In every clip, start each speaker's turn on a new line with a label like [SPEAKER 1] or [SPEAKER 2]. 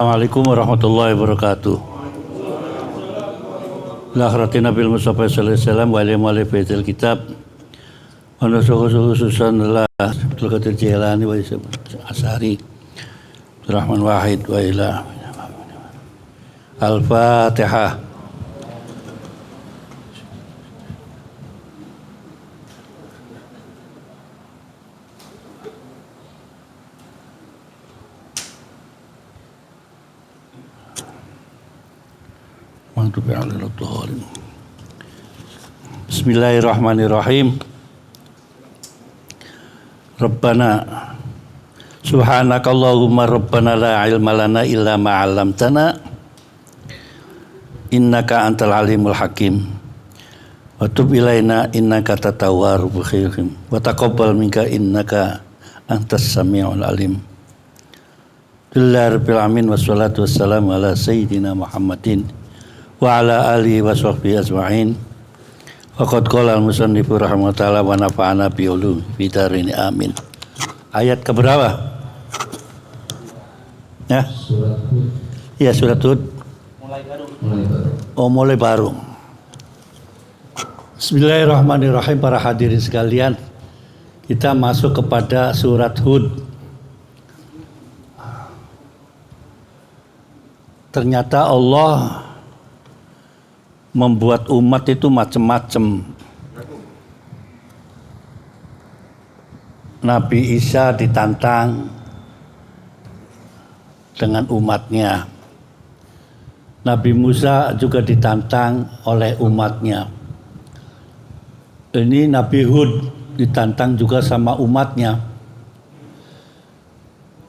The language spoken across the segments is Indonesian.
[SPEAKER 1] Assalamualaikum warahmatullahi wabarakatuh. Lahrati Nabil Mustafa sallallahu alaihi wasallam wa alihi baitul kitab. Wa nasuhu khususan la Abdul Qadir Jilani wa Asari Rahman Wahid wa ila Al-Fatihah. Bismillahirrahmanirrahim. Rabbana subhanakallahumma rabbana la ilma lana illa ma 'allamtana innaka antal alimul hakim wa tub ilaina innaka tatawwabur rahim wa taqabbal minka innaka antas samiul alim. Rabbil alamin wassalatu wassalamu ala sayyidina Muhammadin wa ala alihi wa sahbihi ajma'in. Faqad qala al-musannifu rahimahullah wa nafa'ana bi ulum fitarini amin. Ayat keberapa? Ya. Ya, surat Hud. Mulai baru. Mulai baru. Bismillahirrahmanirrahim, para hadirin sekalian. Kita masuk kepada surat Hud. Ternyata Allah membuat umat itu macam-macam. Nabi Isa ditantang dengan umatnya. Nabi Musa juga ditantang oleh umatnya. Ini Nabi Hud ditantang juga sama umatnya.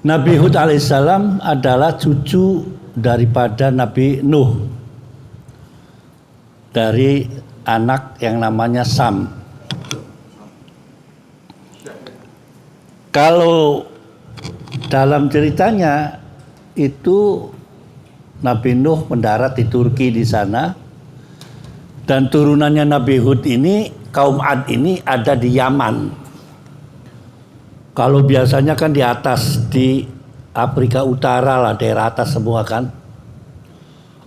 [SPEAKER 1] Nabi Hud alaihissalam adalah cucu daripada Nabi Nuh, dari anak yang namanya Sam. Kalau dalam ceritanya itu Nabi Nuh mendarat di Turki di sana, dan turunannya Nabi Hud ini, kaum Ad ini ada di Yaman. Kalau biasanya kan di atas, di Afrika Utara lah, daerah atas semua kan.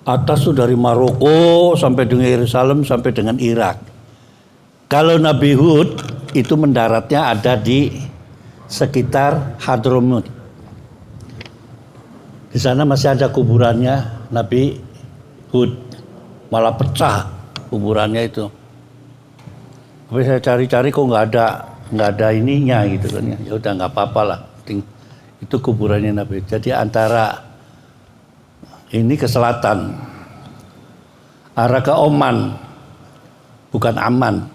[SPEAKER 1] Atas itu dari Maroko sampai dengan Yerusalem sampai dengan Irak. Kalau Nabi Hud itu mendaratnya ada di sekitar Hadramut. Di sana masih ada kuburannya Nabi Hud, malah pecah kuburannya itu. Tapi saya cari-cari kok nggak ada ininya gitu kan ya. Ya udah nggak apa-apa lah. Itu kuburannya Nabi. Jadi antara ini ke selatan, arah ke Oman, bukan Aman.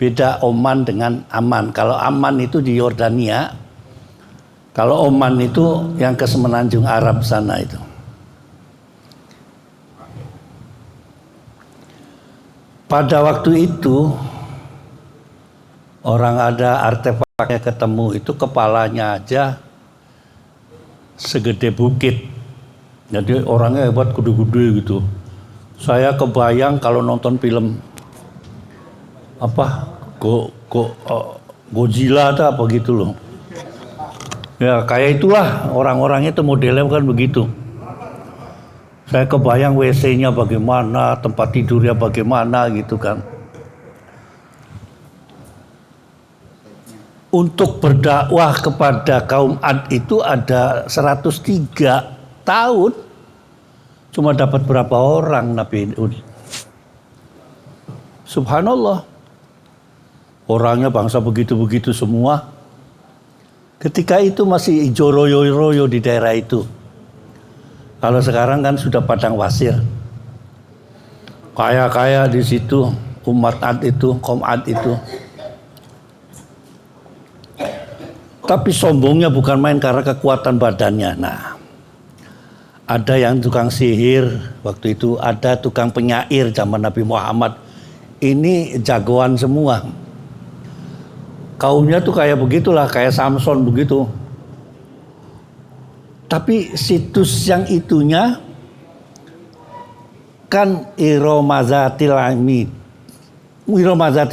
[SPEAKER 1] Beda Oman dengan Aman. Kalau Aman itu di Yordania, kalau Oman itu yang ke semenanjung Arab sana itu. Pada waktu itu, orang ada artefaknya ketemu, itu kepalanya aja segede bukit. Jadi orangnya hebat, gede-gede gitu. Saya kebayang kalau nonton film apa Godzilla atau apa gitu loh. Ya kayak itulah orang-orangnya itu modelnya kan begitu. Saya kebayang WC-nya bagaimana, tempat tidurnya bagaimana gitu kan. Untuk berdakwah kepada kaum Ad itu ada 103 tahun, cuma dapat berapa orang Nabi Hud. Subhanallah, orangnya bangsa begitu-begitu semua. Ketika itu masih hijau royo-royo di daerah itu. Kalau sekarang kan sudah padang pasir. Kaya-kaya di situ umat Ad itu, kaum Ad itu. Tapi sombongnya bukan main karena kekuatan badannya. Nah, ada yang tukang sihir waktu itu, ada tukang penyair zaman Nabi Muhammad. Ini jagoan semua. Kaumnya tuh kayak begitulah, kayak Samson begitu. Tapi situs yang itunya kan Iromazatil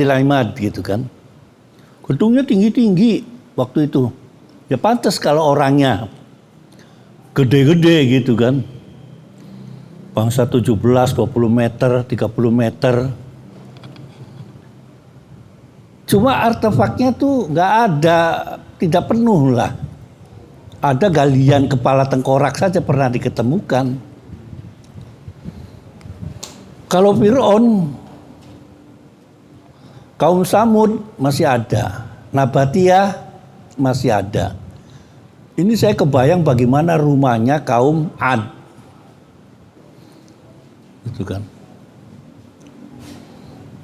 [SPEAKER 1] Imad gitu kan. Gedungnya tinggi-tinggi waktu itu. Ya pantas kalau orangnya gede-gede gitu kan. Bangsa 17, 20 meter, 30 meter. Cuma artefaknya tuh nggak ada, tidak penuh lah. Ada galian kepala tengkorak saja pernah diketemukan. Kalau Fir'aun, kaum Samud masih ada, Nabatiyah masih ada. Ini saya kebayang bagaimana rumahnya kaum Ad. Itu kan.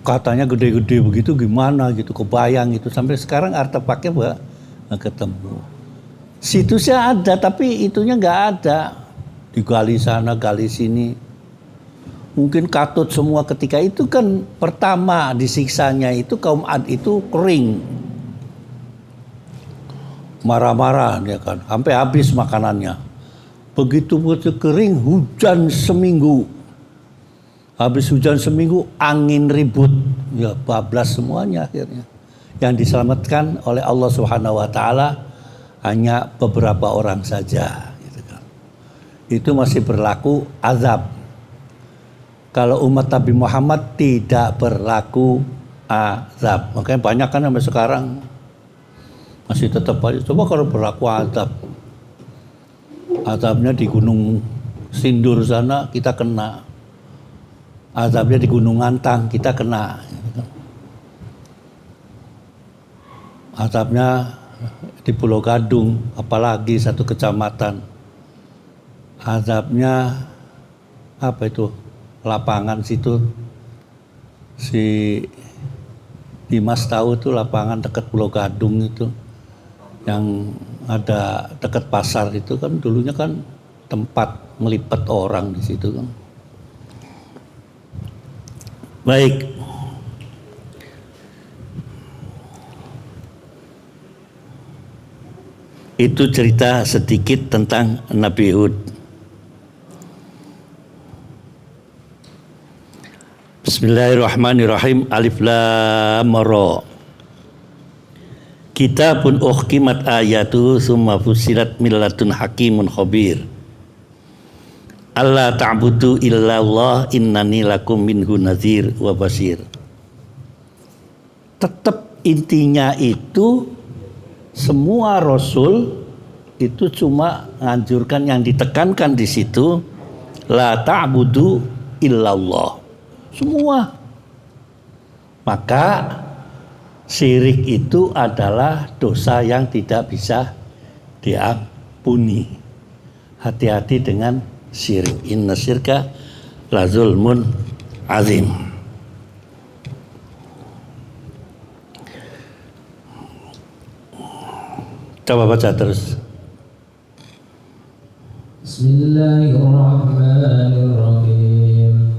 [SPEAKER 1] Katanya gede-gede begitu gimana gitu, kebayang itu. Sampai sekarang artefaknya nggak ketemu. Situsnya ada tapi itunya nggak ada. Digali sana, gali sini. Mungkin katut semua ketika itu kan pertama disiksanya itu kaum Ad itu kering. Marah-marah ya kan, sampai habis makanannya. Begitu kering, hujan seminggu. Habis hujan seminggu, angin ribut, ya bablas semuanya akhirnya. Yang diselamatkan oleh Allah Subhanahu Wa Taala hanya beberapa orang saja. Gitu kan. Itu masih berlaku azab. Kalau umat Nabi Muhammad tidak berlaku azab. Makanya banyak kan sampai sekarang masih tetap aja. Coba kalau berlaku azab. Azabnya di Gunung Sindur sana kita kena. Azabnya di Gunung Antang kita kena. Azabnya di Pulau Gadung apalagi satu kecamatan. Azabnya apa itu? Lapangan situ si Dimas tahu tuh lapangan dekat Pulau Gadung itu yang ada dekat pasar itu kan dulunya kan tempat melipet orang di situ kan. Baik. Itu cerita sedikit tentang Nabi Hud. Bismillahirrahmanirrahim. Alif Lam Ra. Kitabun uhkimat ayatu summa fusilat min ladun hakimun khabir. Allah ta'budu illallah innani lakum minhu nadhir wa basir. Tetap intinya itu semua rasul itu cuma nganjurkan, yang ditekankan di situ la ta'budu illallah. Semua. Maka syirik itu adalah dosa yang tidak bisa diampuni. Hati-hati dengan syirik. Inna syirka la zulmun azim. Coba baca terus.
[SPEAKER 2] Bismillahirrahmanirrahim.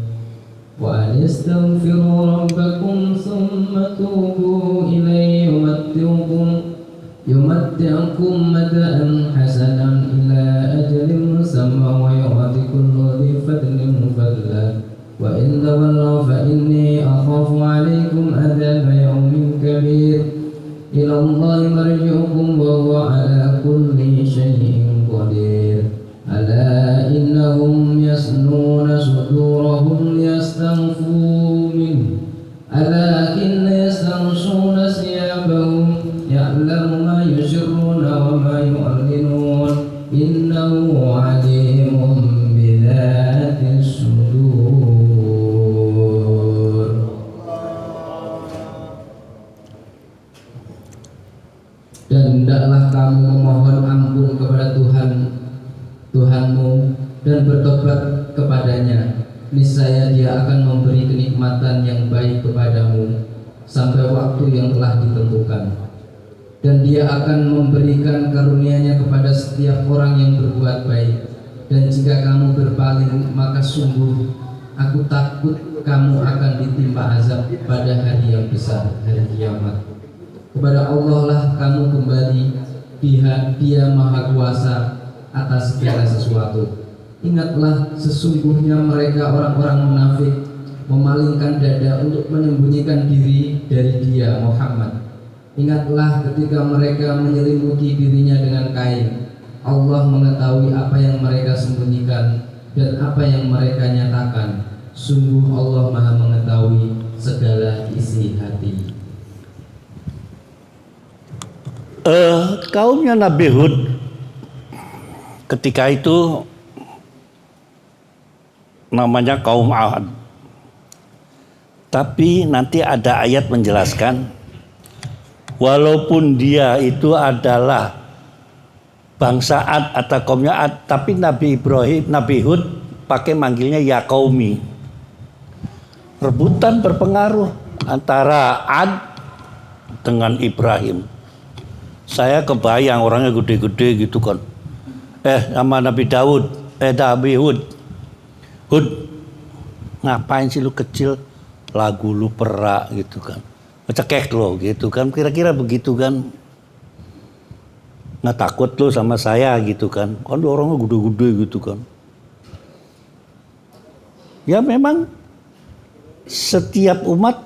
[SPEAKER 2] Wa astaghfiru rabbakum thumma tubu ilayhi yumatti'ukum mata'an hasanan ila ajalin musamma wa yu'ti kulli dhi fadlin fadla wa in tawallaw fa inni akhafu 'alaykum adhaba yawmin kabir ila Allahi marji'ukum wa huwa 'ala kulli shay'in qadir. Ala innahum yasnuna sudurahum yastaghfu min alakin yastaghshuna siyabahum ya'lamu ma yusirruna wa ma yu'linun innahu alimun bidhatis sudur. Dan hendaklah kamu memohon ampun kepada Tuhanmu dan bertobat kepadanya. Niscaya Dia akan memberi kenikmatan yang baik kepadamu sampai waktu yang telah ditentukan. Dan Dia akan memberikan karunia-Nya kepada setiap orang yang berbuat baik. Dan jika kamu berpaling, maka sungguh aku takut kamu akan ditimpa azab pada hari yang besar, hari kiamat. Kepada Allah lah kamu kembali. Dia Maha Kuasa atas segala sesuatu. Ingatlah, sesungguhnya mereka orang-orang munafik memalingkan dada untuk menyembunyikan diri dari Dia Muhammad. Ingatlah ketika mereka menyelimuti dirinya dengan kain. Allah mengetahui apa yang mereka sembunyikan dan apa yang mereka nyatakan. Sungguh Allah Maha mengetahui segala isi hati.
[SPEAKER 1] Kaumnya Nabi Hud ketika itu namanya kaum Ad. Tapi nanti ada ayat menjelaskan walaupun dia itu adalah bangsa Ad atau kaumnya Ad, tapi Nabi Hud pakai manggilnya ya qaumi. Rebutan berpengaruh antara Ad dengan Ibrahim. Saya kebayang orangnya gede-gede gitu kan. Sama Nabi Hud. Hud, ngapain sih lu kecil? Lagu lu perak gitu kan. Cekek lo gitu kan. Kira-kira begitu kan. Nggak takut lu sama saya gitu kan. Kan orangnya gede-gede gitu kan. Ya memang setiap umat,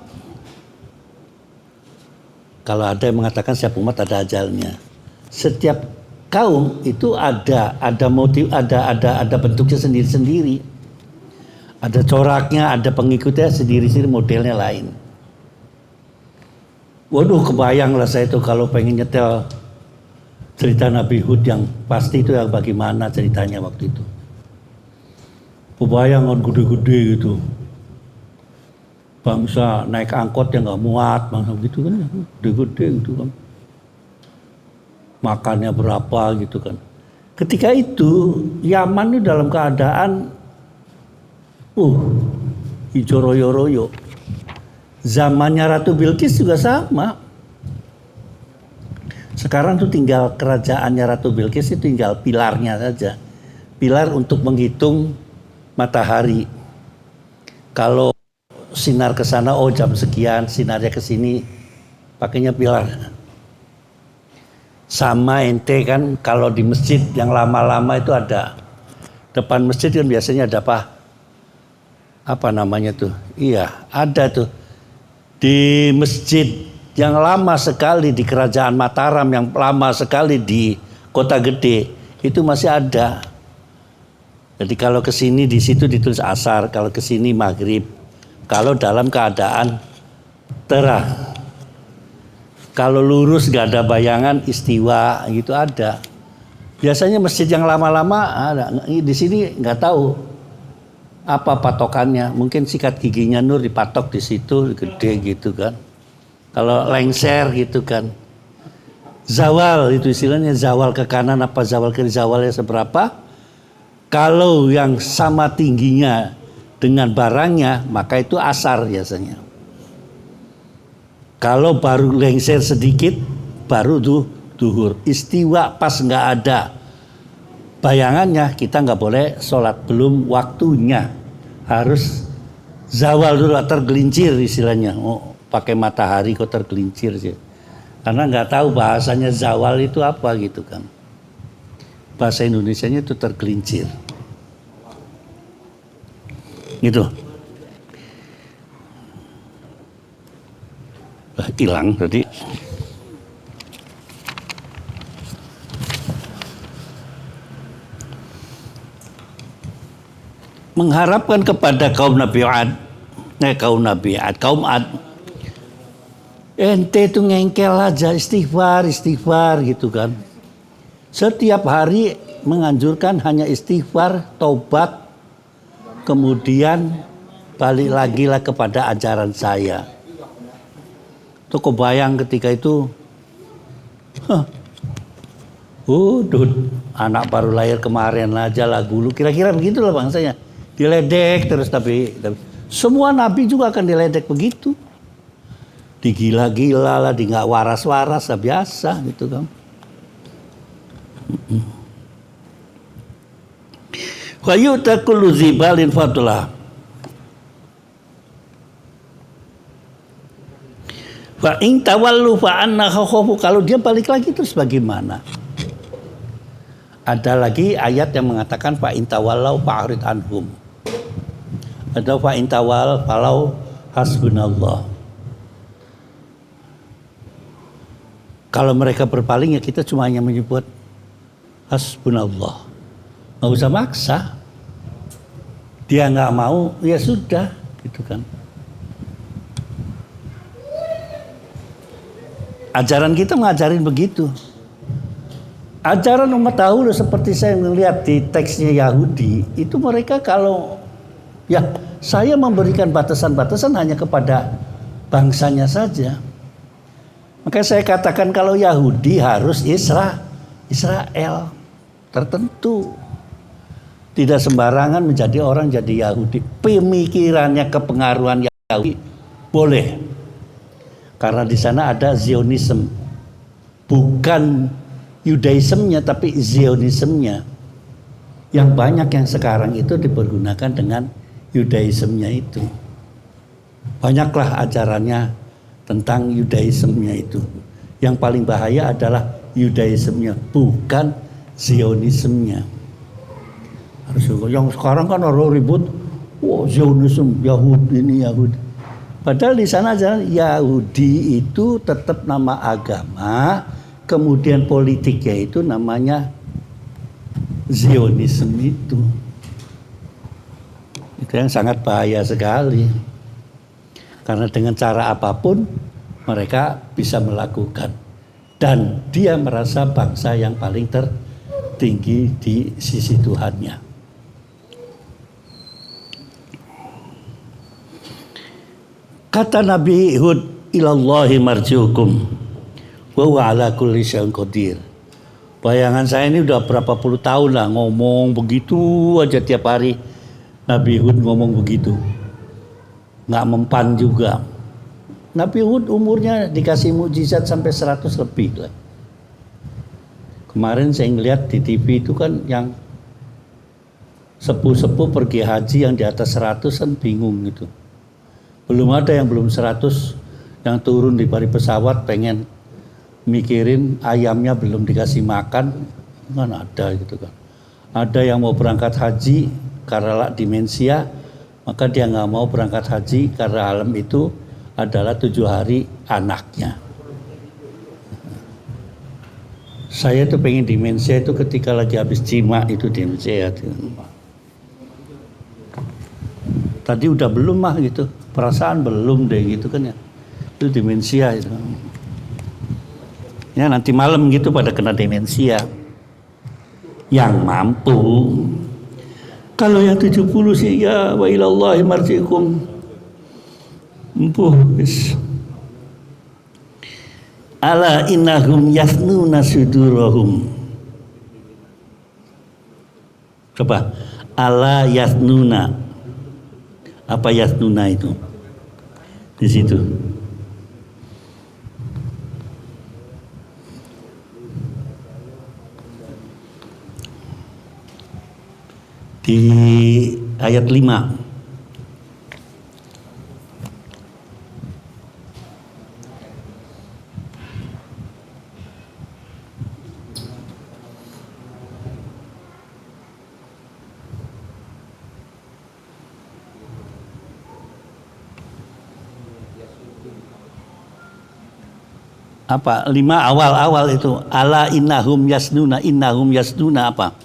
[SPEAKER 1] kalau ada yang mengatakan setiap umat ada ajalnya. Setiap kaum itu ada motif, ada bentuknya sendiri-sendiri. Ada coraknya, ada pengikutnya sendiri-sendiri, modelnya lain. Waduh, kebayang lah saya itu kalau pengen nyetel cerita Nabi Hud yang pasti itu yang bagaimana ceritanya waktu itu. Kebayang kan gede-gede gitu. Bangsa naik angkot yang nggak muat, bangsa gitu kan, gede-gede gitu kan. Makannya berapa gitu kan. Ketika itu Yaman itu dalam keadaan hijau royo-royo. Zamannya Ratu Bilqis juga sama. Sekarang tuh tinggal kerajaannya Ratu Bilqis itu tinggal pilarnya saja. Pilar untuk menghitung matahari. Kalau sinar ke sana, jam sekian, sinarnya ke sini, pakainya pilar. Sama ente kan kalau di masjid yang lama-lama itu ada. Depan masjid kan biasanya ada apa namanya tuh? Iya, ada tuh. Di masjid yang lama sekali di Kerajaan Mataram, yang lama sekali di Kota Gede, itu masih ada. Jadi kalau ke sini di situ ditulis asar, kalau ke sini maghrib. Kalau dalam keadaan terang. Kalau lurus gak ada bayangan istiwa gitu ada. Biasanya masjid yang lama-lama ada. Di sini nggak tahu apa patokannya. Mungkin sikat giginya Nur dipatok di situ gede gitu kan. Kalau lengser gitu kan. Zawal itu istilahnya, zawal ke kanan apa zawal ke kiri, zawalnya seberapa. Kalau yang sama tingginya dengan barangnya, maka itu asar biasanya. Kalau baru lengser sedikit, baru tuh duhur. Istiwa pas nggak ada bayangannya, kita nggak boleh sholat, belum waktunya. Harus zawal dulu, tergelincir istilahnya. Pakai matahari kok tergelincir sih. Karena nggak tahu bahasanya zawal itu apa gitu kan. Bahasa Indonesianya itu tergelincir. Gitu. Hilang tadi. Mengharapkan kepada kaum Nabi Ad, kaum Ad, ente itu ngengkel aja, istighfar gitu kan. Setiap hari menganjurkan hanya istighfar, taubat, kemudian balik lagi lah kepada ajaran saya. Tuh kebayang ketika itu, anak baru lahir kemarin aja lagu lu, kira-kira begitulah bangsanya. Diledek terus, tapi semua nabi juga akan diledek begitu. Digila-gila lah, di nggak waras-waras lah, biasa gitu kan. Wa yu'ta kullu zibalin fadlah. Fa in tawallu fa anna khawfu, kalau dia balik lagi terus bagaimana? Ada lagi ayat yang mengatakan fa in tawallau fa'rid anhum. Atau fa in tawal falau hasbunallah. Kalau mereka berpaling ya kita cuma hanya menyebut Hasbunallah. Nggak usah maksa. Dia nggak mau, ya sudah, gitu kan. Ajaran kita mengajarin begitu. Ajaran umat dahulu seperti saya melihat di teksnya Yahudi, itu mereka kalau ya saya memberikan batasan-batasan hanya kepada bangsanya saja. Maka saya katakan kalau Yahudi harus Israel tertentu. Tidak sembarangan menjadi orang jadi Yahudi. Pemikirannya kepengaruhan Yahudi boleh. Karena di sana ada Zionisme. Bukan Yudaismenya tapi Zionismenya. Yang banyak yang sekarang itu dipergunakan dengan Yudaismenya itu. Banyaklah ajarannya tentang Yudaismenya itu. Yang paling bahaya adalah Yudaismenya, bukan Zionismenya. Yang sekarang kan orang ribut, wah Zionisme, Yahudi ini Yahudi. Padahal di sana Yahudi itu tetap nama agama, kemudian politiknya itu namanya Zionisme itu. Itu yang sangat bahaya sekali. Karena dengan cara apapun mereka bisa melakukan. Dan dia merasa bangsa yang paling tertinggi di sisi Tuhannya. Kata Nabi Hud, ilallahi marji'ukum wa huwa ala kulli syai'in qadir. Bayangan saya ini udah berapa puluh tahun lah ngomong begitu aja tiap hari. Nabi Hud ngomong begitu. Nggak mempan juga. Nabi Hud umurnya dikasih mukjizat sampai 100 lebih lah. Kemarin saya ngeliat di TV itu kan yang sepuh-sepuh pergi haji yang di atas 100 kan bingung gitu. Belum ada yang belum 100 yang turun di bari pesawat pengen mikirin ayamnya belum dikasih makan, kan ada gitu kan. Ada yang mau berangkat haji karena demensia, maka dia nggak mau berangkat haji karena alam itu adalah 7 hari anaknya. Saya tuh pengen demensia itu ketika lagi habis cima itu demensia. Tadi udah belum mah gitu. Perasaan belum deh gitu kan ya. Itu demensia itu. Ya nanti malam gitu pada kena demensia. Yang mampu. Kalau yang 70 sih ya wa ilallahi marji'ukum. Empuh wis. Ala innahum yasnuna sudurahum. Coba. Ala yasnuna. Apa yasnuna itu? Di situ. Di ayat 5. Apa? 5 awal-awal itu. Ala innahum yasnuna apa?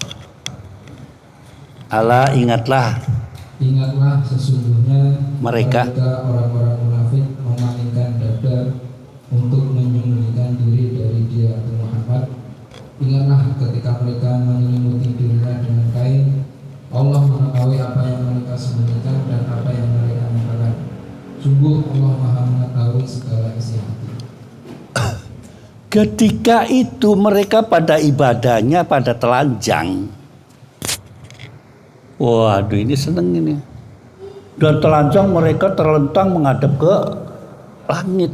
[SPEAKER 1] Ala ingatlah.
[SPEAKER 2] Ingatlah sesungguhnya
[SPEAKER 1] Mereka
[SPEAKER 2] orang-orang munafik memalingkan dada untuk menyembunyikan diri dari dia Muhammad. Ingatlah ketika mereka menyelimuti dirinya dengan kain. Allah mengetahui apa yang mereka sembunyikan dan apa yang mereka nyatakan. Sungguh Allah Maha mengetahui segala isi hati.
[SPEAKER 1] Ketika itu mereka pada ibadahnya pada telanjang. Waduh ini seneng ini. Dan telanjang mereka terlentang menghadap ke langit.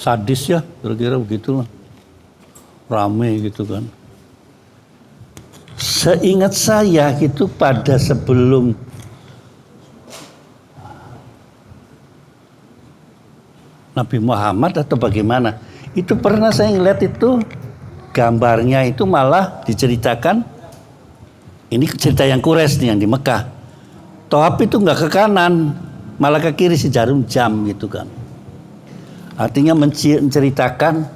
[SPEAKER 1] Sadis ya, kira-kira begitu lah. Rame gitu kan. Seingat saya gitu pada sebelum Nabi Muhammad atau bagaimana, itu pernah saya ngeliat itu gambarnya itu malah diceritakan, ini cerita yang Quraisy nih yang di Mekah. Tawaf itu nggak ke kanan, malah ke kiri si jarum jam gitu kan. Artinya menceritakan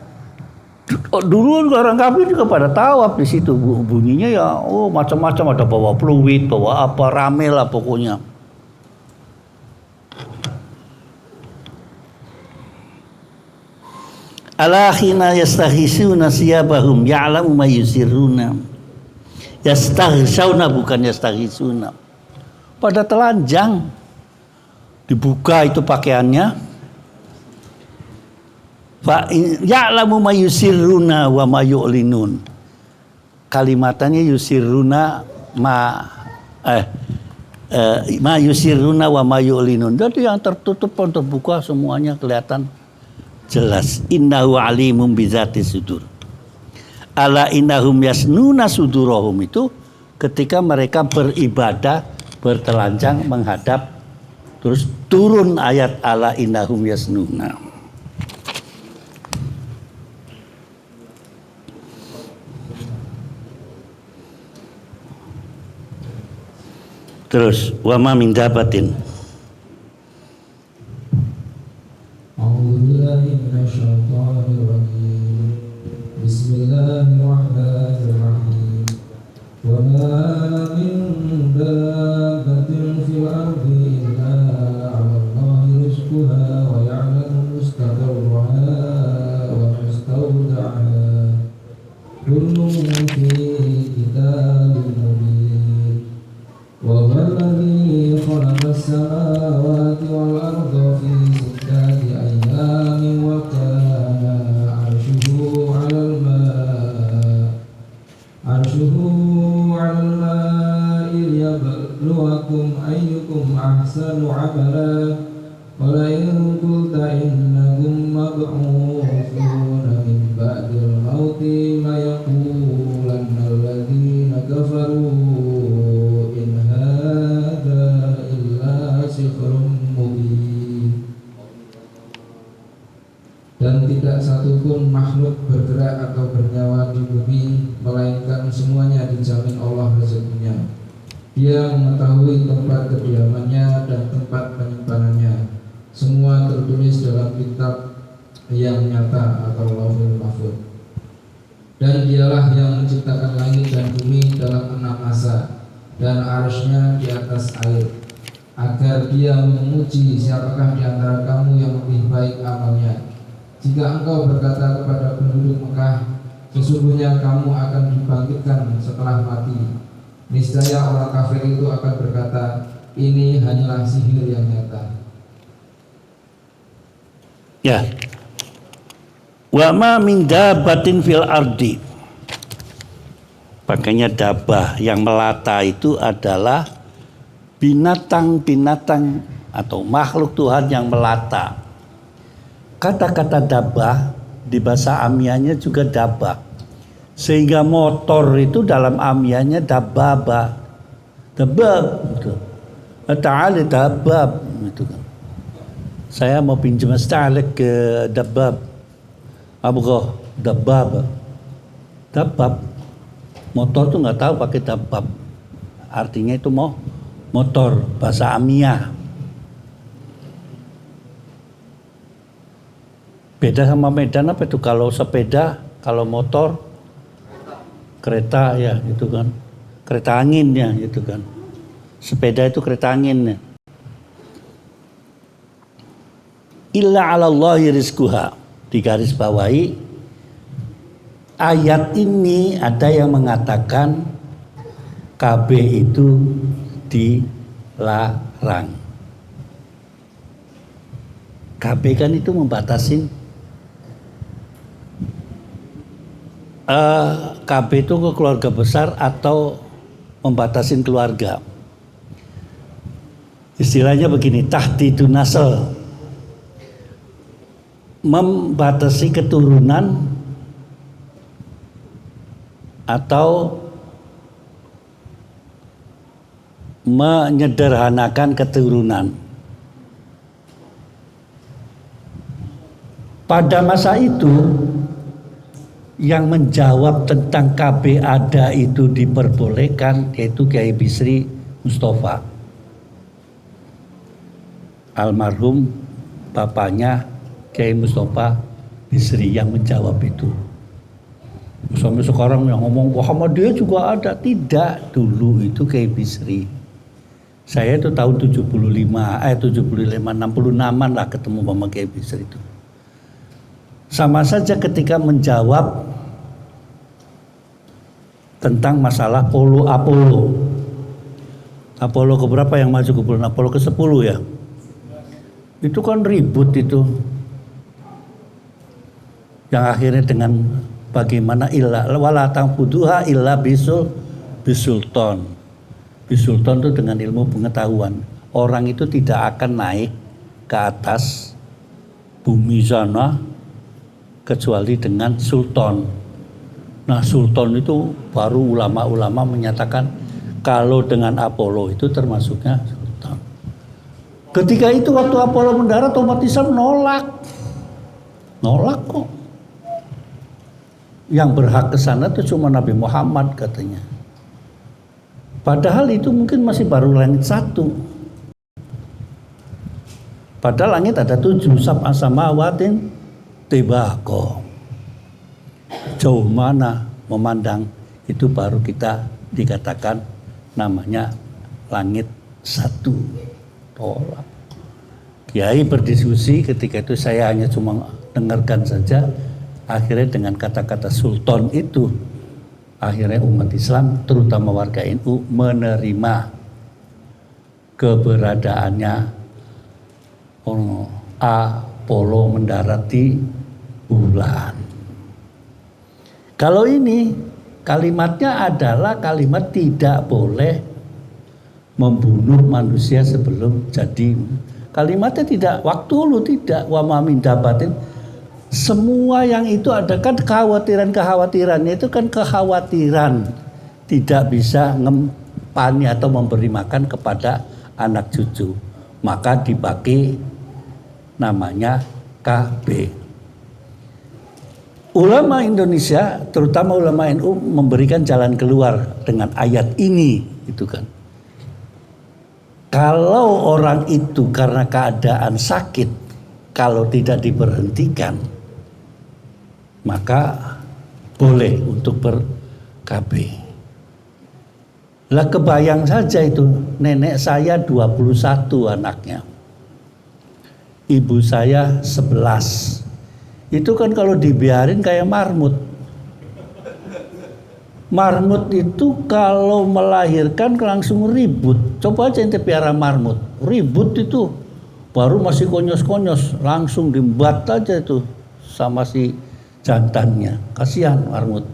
[SPEAKER 1] dulu orang kafir juga pada tawaf di situ, bunyinya ya macam-macam, ada bawa fluid, bawa apa, rame lah pokoknya. Ala khina yastaghisuna siyabahum ya'lamu ma yusirruna. Yastaghshauna bukan yastaghisuna. Pada telanjang dibuka itu pakaiannya. Fa ya'lamu ma yusirruna wa ma yu'linun. Kalimatannya yusirruna ma yusirruna wa ma yu'linun. Jadi yang tertutup pun terbuka semuanya kelihatan jelas. Innahu alimum bizati sudur. Ala innahum yasnuna sudurahum itu ketika mereka beribadah bertelanjang menghadap, terus turun ayat ala innahum yasnuna. Terus wa ma min dabatin.
[SPEAKER 2] Bismillahirrahmanirrahim. Wa ma min dabbatin fil ardi illa 'ala Allahi rizquha wa ya'lamu mustaqarraha wa mustawda'aha. Kullun fi kitabin mubin. Wa alladhi khalaqa as-samawati wal arda fi sittati ayyamin wa kana 'arshuhu 'alal ma'i liyabluwakum ayyukum ahsanu 'amala. Wa la in qulta innakum mab'uthuna min ba'dil mauti la yaqulanna alladhina kafaru dan tidak satupun makhluk bergerak atau bernyawa di bumi melainkan semuanya dijamin Allah rezekinya. Dia mengetahui tempat kediamannya dan tempat penyimpanannya. Semua tertulis dalam kitab yang nyata atau Lauhul Mahfuz. Dan dialah yang menciptakan langit dan bumi dalam 6 masa dan arsy-Nya di atas air, agar dia menguji siapakah di antara kamu yang lebih baik amalnya. Jika engkau berkata kepada penduduk Mekah, sesungguhnya kamu akan dibangkitkan setelah mati, niscaya orang kafir itu akan berkata, ini hanyalah sihir yang nyata.
[SPEAKER 1] Ya. Wa ma min dabbatin fil ardi. Makanya dabah yang melata itu adalah binatang-binatang atau makhluk Tuhan yang melata. Kata-kata dabah di bahasa Amiyahnya juga dabah. Sehingga motor itu dalam Amiyahnya dababa. Dabab gitu. Ta'ala dabab gitu kan. Saya mau pinjam stalik ke dabab. Abghah dabab. Dabab. Motor tuh nggak tahu pakai dabab. Artinya itu motor bahasa Amiyah. Beda sama Medan apa itu? Kalau sepeda, kalau motor, kereta ya gitu kan. Kereta angin ya gitu kan. Sepeda itu kereta angin ya. Illa 'alallahi rizquha. Digaris bawahi ayat ini ada yang mengatakan KB itu dilarang. KB kan itu membatasin KB itu ke keluarga besar atau membatasin keluarga. Istilahnya begini, tahdidun nasl, membatasi keturunan atau menyederhanakan keturunan. Pada masa itu yang menjawab tentang KB ada itu diperbolehkan yaitu Kiai Bisri Mustafa, almarhum bapaknya Kiai Mustafa Bisri yang menjawab itu. Sampai sekarang yang ngomong Muhammadiyah juga ada. Tidak, dulu itu Kiai Bisri. Saya itu tahun 76, 66an lah ketemu sama Kiai Bisri itu. Sama saja ketika menjawab tentang masalah Apollo keberapa yang maju ke bulan? Apollo ke-10 ya. Itu kan ribut itu. Yang akhirnya dengan bagaimana wala tangfuduha illa bisultan. Bisultan itu dengan ilmu pengetahuan. Orang itu tidak akan naik ke atas bumi sana kecuali dengan sultan. Nah, sultan itu baru ulama-ulama menyatakan kalau dengan Apollo itu termasuknya sultan. Ketika itu waktu Apollo mendarat, umat Islam nolak kok. Yang berhak ke sana itu cuma Nabi Muhammad katanya. Padahal itu mungkin masih baru langit 1. Padahal langit ada 7, sab'a samawatin tibaqo. Jauh mana memandang itu baru kita dikatakan namanya langit 1. Tolak. Kiai berdiskusi, ketika itu saya hanya cuma dengarkan saja. Akhirnya dengan kata-kata sultan itu, akhirnya umat Islam terutama warga NU menerima keberadaannya Apollo mendarat di bulan. Kalau ini kalimatnya adalah kalimat tidak boleh membunuh manusia sebelum jadi. Kalimatnya tidak, waktu lu tidak, wa ma min dabatin. Semua yang itu ada kan kekhawatirannya itu kan kekhawatiran tidak bisa ngempani atau memberi makan kepada anak cucu. Maka dipakai namanya KB. Ulama Indonesia, terutama ulama NU memberikan jalan keluar dengan ayat ini, itu kan. Kalau orang itu karena keadaan sakit, kalau tidak diberhentikan, maka boleh untuk ber-KB. Lah kebayang saja itu, nenek saya 21 anaknya. Ibu saya 11. Itu kan kalau dibiarin kayak marmut. Marmut itu kalau melahirkan langsung ribut. Coba aja ente piara marmut. Ribut itu baru masih konyos-konyos, langsung diembat aja itu sama si jantannya. Kasihan marmut.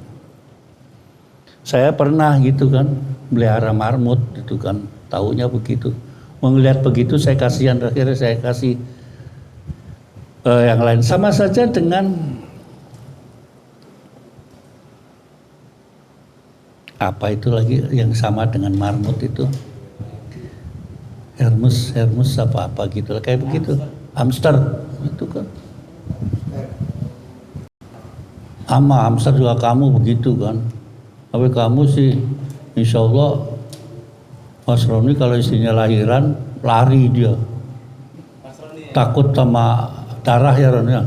[SPEAKER 1] Saya pernah gitu kan melihara marmut itu kan, taunya begitu. Melihat begitu saya kasihan, akhirnya saya kasih yang lain. Sama saja dengan apa itu lagi yang sama dengan marmut itu, Hermes apa gitu kayak begitu, hamster itu kan. Sama hamster juga kamu begitu kan. Tapi kamu sih insya Allah Mas Roni kalau istrinya lahiran lari dia, takut sama darah ya Ron ya.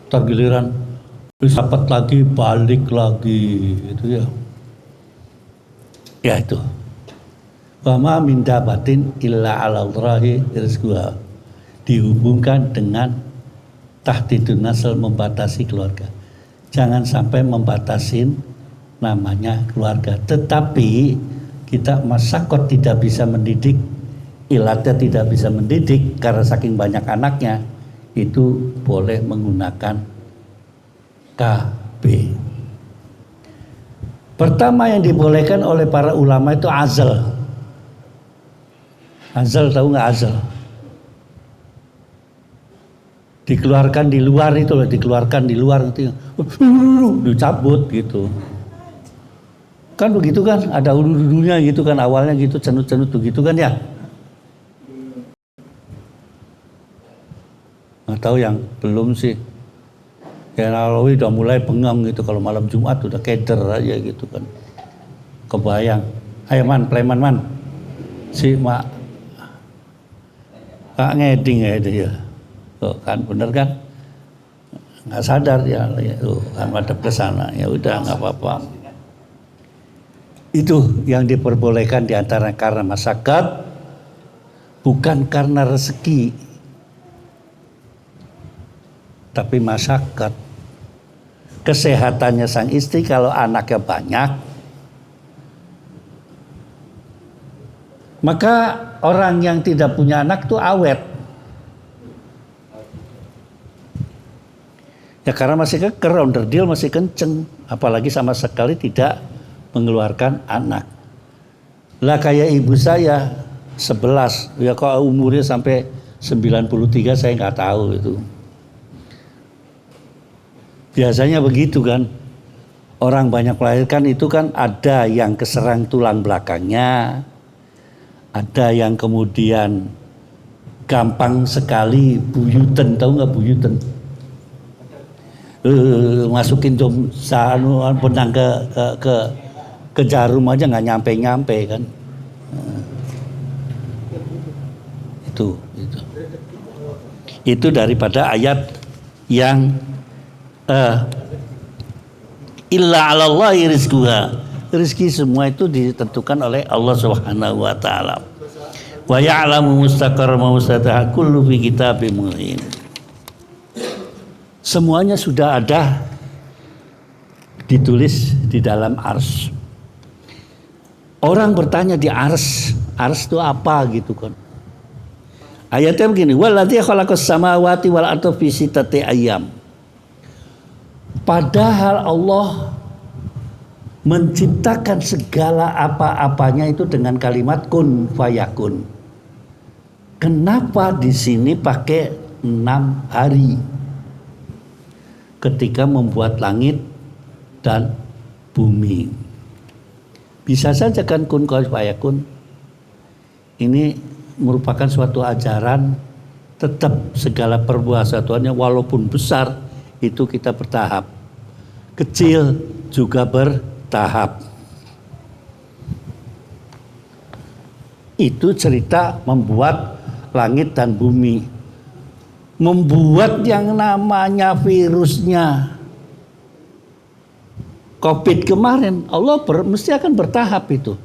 [SPEAKER 1] Tergiliran disapet lagi balik lagi itu ya. Ya itu. Wama minda batin illa ala Allahi rizquha, dihubungkan dengan tahdidun nasl, membatasi keluarga. Jangan sampai membatasin namanya keluarga. Tetapi kita masakot tidak bisa mendidik, ilatnya tidak bisa mendidik karena saking banyak anaknya, itu boleh menggunakan KB. Pertama yang dibolehkan oleh para ulama itu azal. Azal, tahu nggak azal? Dikeluarkan di luar itu loh, dikeluarkan di luar itu, dicabut gitu. Kan begitu kan, ada ulu-ulunya gitu kan, awalnya gitu, cenut-cenut begitu kan ya. Nggak tahu yang belum sih. Ya Nawawi udah mulai pengang gitu, kalau malam Jumat udah keder aja gitu kan. Kebayang. Ayo man, preman man. Si mak Kak ngeding ya dia. Oh, kan bener kan? Nggak sadar ya, kan madep ke sana. Ya udah nggak apa-apa. Itu yang diperbolehkan diantara karena masyarakat, bukan karena rezeki, tapi masyarakat. Kesehatannya sang istri kalau anaknya banyak, maka orang yang tidak punya anak tuh awet. Ya karena masih keker, onderdil masih kenceng, apalagi sama sekali tidak mengeluarkan anak. Lah kayak ibu saya 11, ya kok umurnya sampai 93 saya nggak tahu itu. Biasanya begitu kan. Orang banyak melahirkan itu kan ada yang keserang tulang belakangnya, ada yang kemudian gampang sekali buyuten, tahu nggak buyuten? Masukin benang ke jarum aja nggak nyampe kan. Itu daripada ayat yang illa 'alallahi rizquha. Rezeki semua itu ditentukan oleh Allah Subhanahu wa taala. Wa ya'lamu mustaqarra wa mustaqarra kullu fi kitabim mubin. Semuanya sudah ada ditulis di dalam ars. Orang bertanya di ars itu apa gitu kan. Ayatnya begini, waladzi khalaqas samawati wal arda fi sittati ayyam. Padahal Allah menciptakan segala apa-apanya itu dengan kalimat kun fayakun. Kenapa di sini pakai 6 hari? Ketika membuat langit dan bumi, bisa saja kan kun fayakun. Ini merupakan suatu ajaran, tetap segala perbuatannya walaupun besar itu kita bertahap, kecil juga bertahap. Itu cerita membuat langit dan bumi. Membuat yang namanya virusnya COVID kemarin, Allah mesti akan bertahap itu.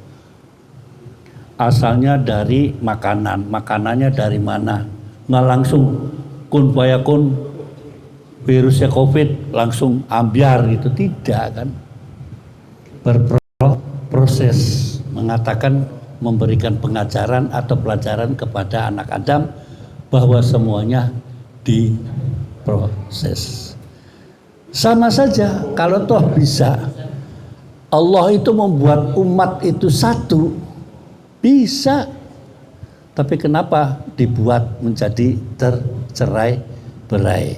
[SPEAKER 1] Asalnya dari makanannya dari mana? Nggak langsung kun fayakun virusnya COVID langsung ambiar gitu, tidak kan? Berproses, mengatakan memberikan pengajaran atau pelajaran kepada anak Adam bahwa semuanya diproses. Sama saja kalau toh bisa Allah itu membuat umat itu satu, bisa. Tapi kenapa dibuat menjadi tercerai-berai?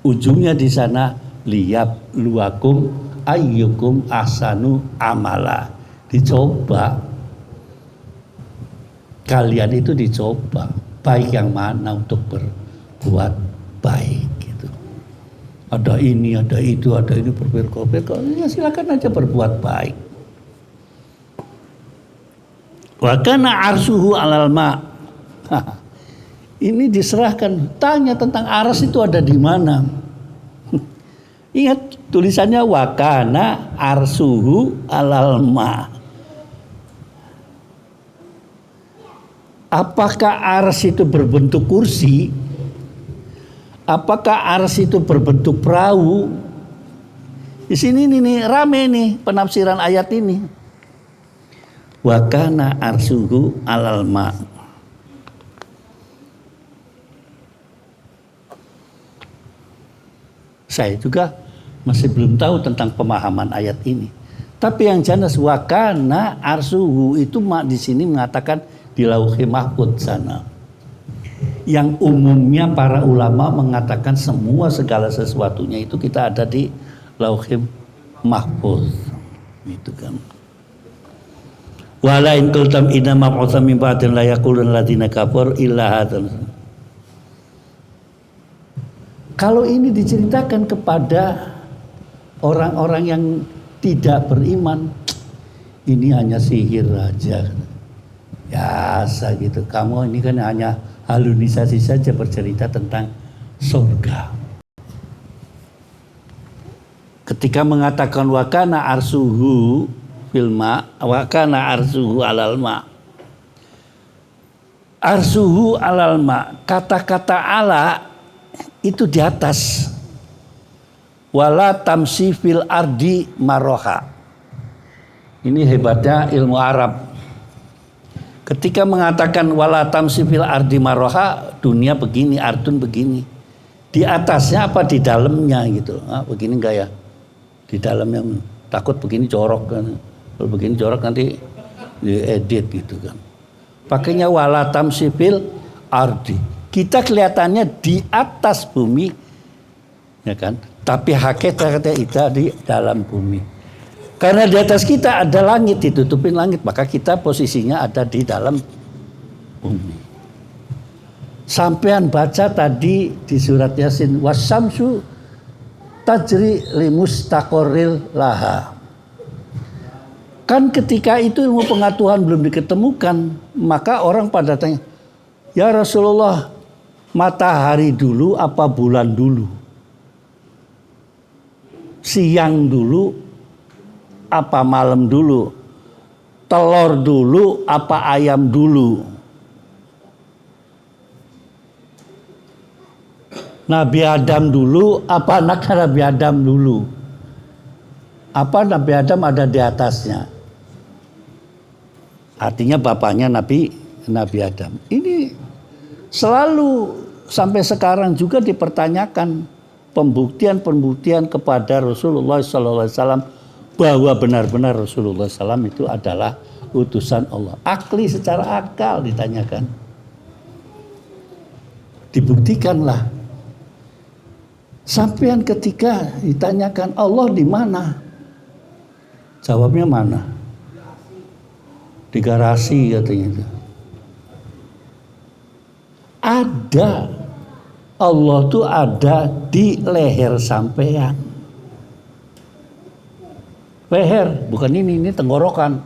[SPEAKER 1] Ujungnya di sana liyab luakum ayyukum ahsanu amala. Dicoba. Kalian itu dicoba baik yang mana untuk berbuat baik gitu. Ada ini, ada itu, ada ini berpikir-pikir, ya silakan aja berbuat baik. Wa kana arsuhu 'alal ma. Ini diserahkan, tanya tentang ars itu ada di mana. Ingat tulisannya wa kana arsuhu 'alal ma. Apakah ars itu berbentuk kursi? Apakah ars itu berbentuk perahu? Di sini nih rame nih penafsiran ayat ini. Wa kana arsuhu 'alal ma. Saya juga masih belum tahu tentang pemahaman ayat ini. Tapi yang jelas wa kana arsuhu itu di sini mengatakan di Lauhul Mahfuz sana. Yang umumnya para ulama mengatakan semua segala sesuatunya itu kita ada di Lauhul Mahfuz. Itu kan. Wala in qultum inna mab'utsa min ba'din la yaqulun alladziina kafaru illa hadzal. Kalau ini diceritakan kepada orang-orang yang tidak beriman, ini hanya sihir aja. Biasa gitu. Kamu ini kan hanya halusinasi saja bercerita tentang surga. Ketika mengatakan wakana arsuhu filma, wakana arsuhu alal ma. Arsuhu alal ma, kata-kata ala itu di atas. Wala tamsi fil ardi maroha. Ini hebatnya ilmu Arab. Ketika mengatakan wala tamsi fil ardi maroha, dunia begini, ardun begini. Di atasnya apa di dalamnya gitu. Begini enggak ya? Di dalamnya takut begini jorok kan. Kalau begini jorok nanti diedit gitu kan. Pakainya wala tamsi fil ardi. Kita kelihatannya di atas bumi, ya kan? Tapi hakikatnya itu di dalam bumi. Karena di atas kita ada langit, ditutupin langit, maka kita posisinya ada di dalam bumi. Sampean baca tadi di surat Yasin, wasyamsu tajri limustaqorril laha. Kan ketika itu ilmu pengetahuan belum diketemukan, maka orang pada tanya, ya Rasulullah, matahari dulu apa bulan dulu? Siang dulu apa malam dulu? Telur dulu apa ayam dulu? Nabi Adam dulu apa anak Nabi Adam dulu? Apa Nabi Adam ada di atasnya? Artinya bapaknya Nabi Adam. Ini selalu sampai sekarang juga dipertanyakan pembuktian kepada Rasulullah SAW bahwa benar-benar Rasulullah SAW itu adalah utusan Allah. Akli secara akal ditanyakan. Dibuktikanlah. Sampean ketika ditanyakan Allah di mana? Jawabnya mana? Di garasi katanya itu. Ada. Allah tuh ada di leher sampean. Leher, bukan ini tenggorokan.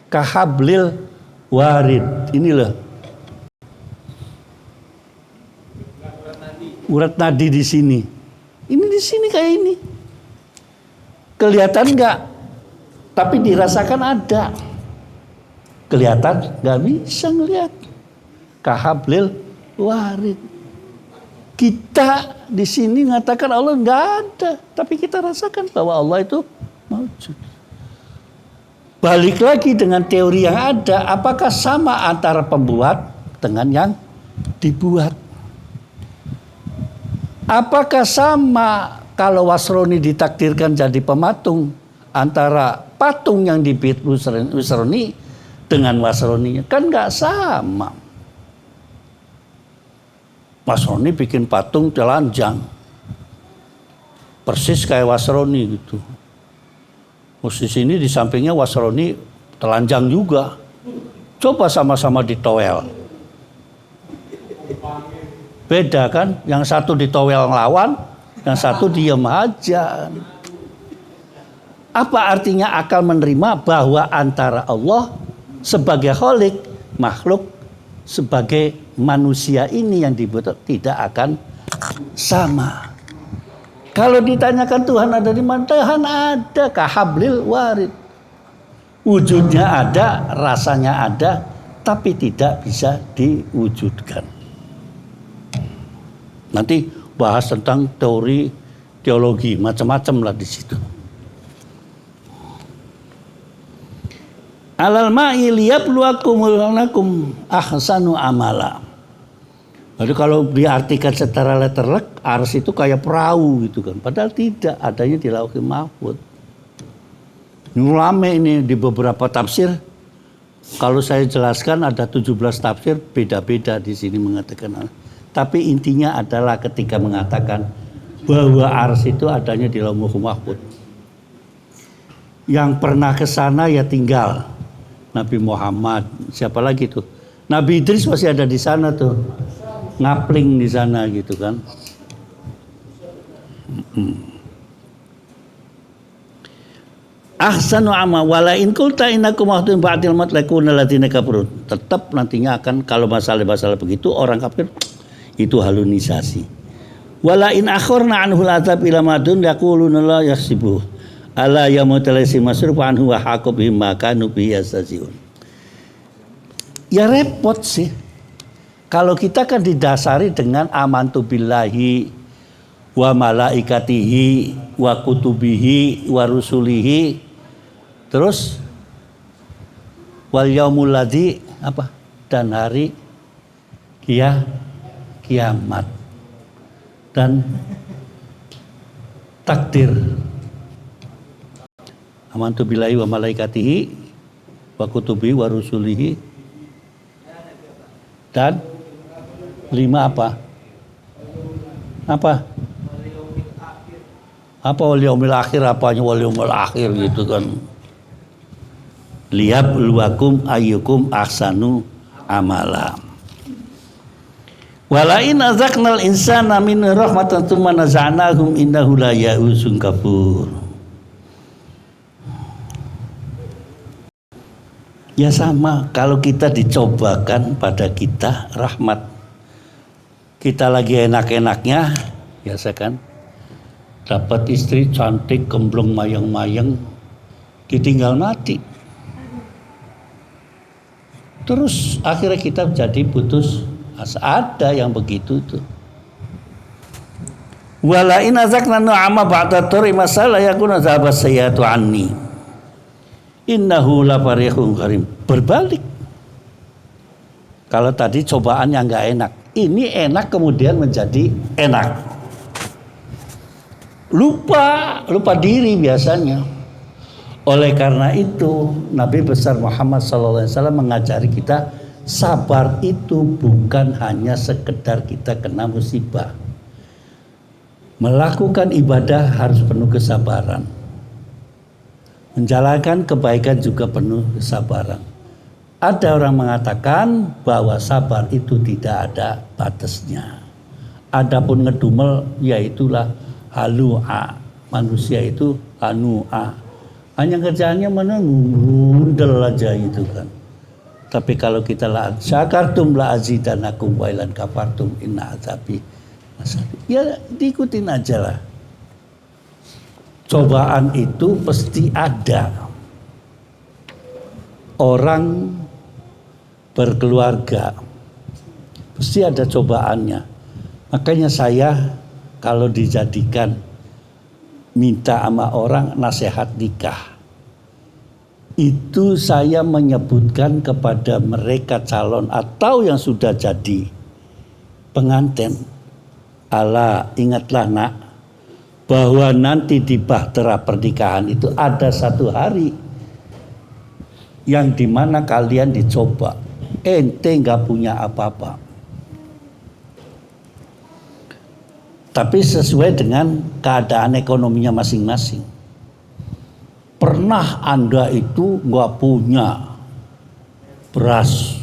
[SPEAKER 1] Kahablil warid. Ini loh. Urat nadi di sini. Ini di sini kayak ini. Kelihatan enggak? Tapi dirasakan ada. Kelihatan enggak bisa ngelihat. Kahablil warid. Kita di sini mengatakan Allah enggak ada, tapi kita rasakan bahwa Allah itu maujud. Balik lagi dengan teori yang ada, apakah sama antara pembuat dengan yang dibuat? Apakah sama kalau Wasroni ditakdirkan jadi pematung antara patung yang dibikin Wasroni dengan Wasroninya? Kan enggak sama. Wasroni bikin patung telanjang. Persis kayak Wasroni gitu. Posisi ini di sampingnya Wasroni telanjang juga. Coba sama-sama ditowel. Beda kan? Yang satu ditowel ngelawan, yang satu diem aja. Apa artinya akal menerima bahwa antara Allah sebagai khalik, makhluk sebagai manusia ini yang dibuat tidak akan sama. Kalau ditanyakan Tuhan ada di mana? Tuhan ada, kahablil warid. Wujudnya ada, rasanya ada, tapi tidak bisa diwujudkan. Nanti bahas tentang teologi, macam-macam lah di situ. Alal ma'i liyabluwakum ahsanu amala. Jadi kalau diartikan secara letterlek, ars itu kayak perahu gitu kan. Padahal tidak, adanya di Lauhul Mahfuz. Ulama ini di beberapa tafsir, kalau saya jelaskan ada 17 tafsir beda-beda di sini mengatakan. Tapi intinya adalah ketika mengatakan bahwa ars itu adanya di Lauhul Mahfuz. Yang pernah ke sana ya tinggal Nabi Muhammad, siapa lagi tuh? Nabi Idris masih ada di sana tuh, ngapling di sana gitu kan. Ahsanu ama wala in qulta innakum mahdun ba'dil maut lakuna alladziina kafaru. Tetap nantinya akan kalau masalah begitu orang kafir, Itu halunisasi. Wala in akhorna anhul azab ila madun yaquluna la yahsibu ala yamutalasi masruf anhu wa haqabihim maka nubi yastaziun. Ya repot sih. Kalau kita kan didasari dengan amantu billahi wa malaikatihi wa kutubihi wa rusulihi, terus wal yaumul ladzi apa? Dan hari kiamat dan takdir. Amantu billahi wa malaikatihi wa kutubihi wa rusulihi dan 5 apa? Apa? Apa wal yaumil akhir, apanya wal yaumil akhir gitu kan. Liyabluwakum ayyukum ahsanu amala. Walain azaqnal insana min rahmatan tsumma naza'nahum innahu la ya'usun kafur. Ya sama, kalau kita dicobakan pada kita rahmat. Kita lagi enak-enaknya, biasa kan? Dapat istri cantik, gemblong, mayang-mayang, ditinggal mati. Terus akhirnya kita jadi putus asa. Ada yang begitu tuh. Wala in azaqna nu'ama ba'da turi masalah yakuna zahaba sayyatu anni. Innahu la farihun karim. Berbalik. Kalau tadi cobaan yang enggak enak, ini enak kemudian menjadi enak. Lupa diri biasanya. Oleh karena itu Nabi besar Muhammad SAW mengajari kita sabar itu bukan hanya sekedar kita kena musibah. Melakukan ibadah harus penuh kesabaran. Menjalankan kebaikan juga penuh kesabaran. Ada orang mengatakan bahwa sabar itu tidak ada batasnya. Adapun ngedumel yaitulah halu'a. Manusia itu hanu'a. Hanya kerjaannya menunggu aja itu kan. Tapi kalau kita la syakartum la azidanakum wa ilan kafartum inna azabi masyadid. Ya diikutin aja lah. Cobaan itu pasti ada. Orang berkeluarga pasti ada cobaannya. Makanya saya kalau dijadikan minta sama orang nasihat nikah, itu saya menyebutkan kepada mereka calon atau yang sudah jadi pengantin, ala ingatlah nak, bahwa nanti di bahtera pernikahan itu ada satu hari yang dimana kalian dicoba, ente nggak punya apa-apa, tapi sesuai dengan keadaan ekonominya masing-masing. Pernah Anda itu nggak punya beras,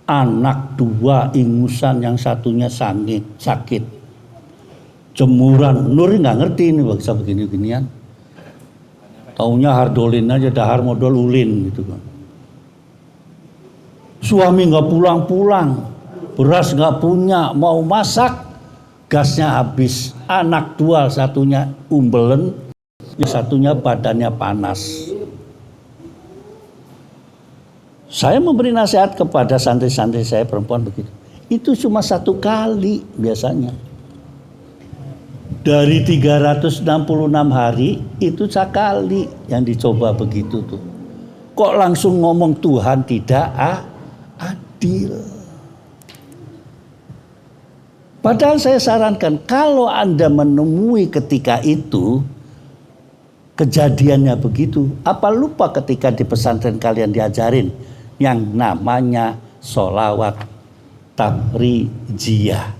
[SPEAKER 1] anak 2 ingusan, yang satunya sakit, jemuran, Nur nggak ngerti ini bangsa begini-beginian. Taunya hardolin aja, dahar modal ulin gitu kan. Suami nggak pulang-pulang, beras nggak punya, mau masak gasnya habis, anak 2 satunya umbelen, yang satunya badannya panas. Saya memberi nasihat kepada santri-santri saya perempuan begitu. Itu cuma 1 kali biasanya. Dari 366 hari itu sekali yang dicoba begitu tuh. Kok langsung ngomong Tuhan tidak adil. Padahal saya sarankan kalau Anda menemui ketika itu kejadiannya begitu, apa lupa ketika di pesantren kalian diajarin yang namanya sholawat tafrijiyah.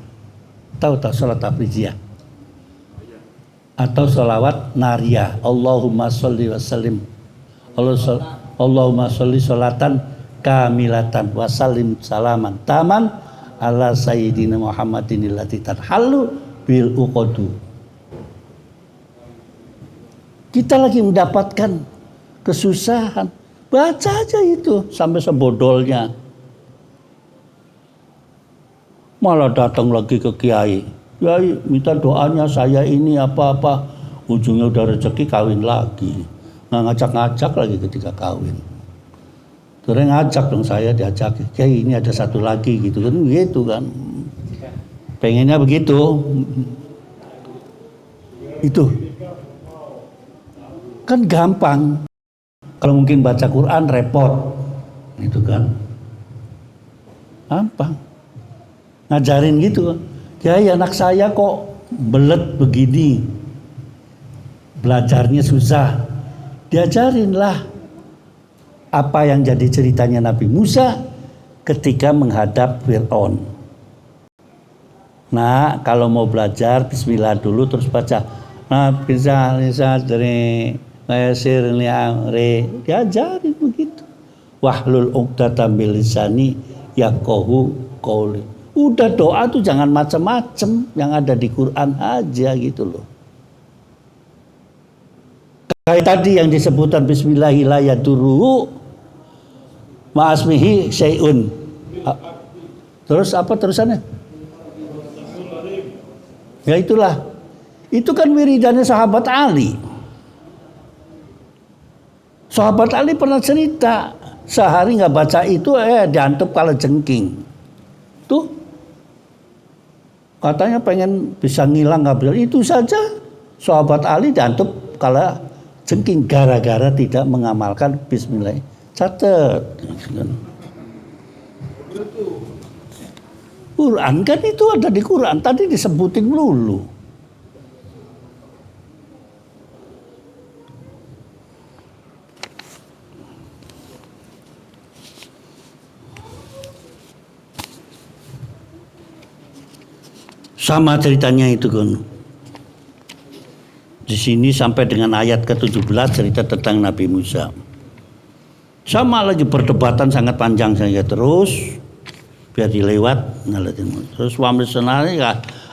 [SPEAKER 1] Tahu sholat tafrijiyah? Atau sholawat nariyah. Allahumma sholli wa sallim. Allahumma sholli sholatan kamilatan wa sallim salaman taman ala sayyidina Muhammadin illati tanhalu bil uqadu. Kita lagi mendapatkan kesusahan, baca aja itu sampai sebodolnya. Malah datang lagi ke kiai. Kiai minta doanya saya ini apa-apa. Ujungnya udah rezeki kawin lagi. Nggak ngajak-ngajak lagi ketika kawin. Terus ngajak dong, saya diajak. Kiai ini ada satu lagi gitu kan, gitu kan. Pengennya begitu. Itu kan gampang. Kalau mungkin baca Quran repot. Itu kan. Gampang. Ngajarin gitu. Kiai anak saya kok belet begini. Belajarnya susah. Diajarinlah apa yang jadi ceritanya Nabi Musa ketika menghadap Fir'aun. Nah, kalau mau belajar bismillah dulu terus baca. Nah, bisa dari Mesir li amri. Diajarin begitu. Wahlul 'uqdatam min lisani yafqahu qouli. Udah doa tuh jangan macam-macam, yang ada di Quran aja gitu loh. Kayak tadi yang disebutkan bismillahirrahmanirrahim ma'asmihi syai'un. Terus apa terusannya? Ya itulah. Itu kan wiridannya sahabat Ali. Sahabat Ali pernah cerita sehari nggak baca itu diantup kala jengking. Tuh katanya pengen bisa ngilang nggak bisa. Itu saja sahabat Ali diantup kala jengking gara-gara tidak mengamalkan bismillah. Catat. Quran kan itu ada di Quran. Tadi disebutin dulu. Sama ceritanya itu kan. Di sini sampai dengan ayat ke-17 cerita tentang Nabi Musa. Sama lagi perdebatan sangat panjang saja terus biar dilewat. Terus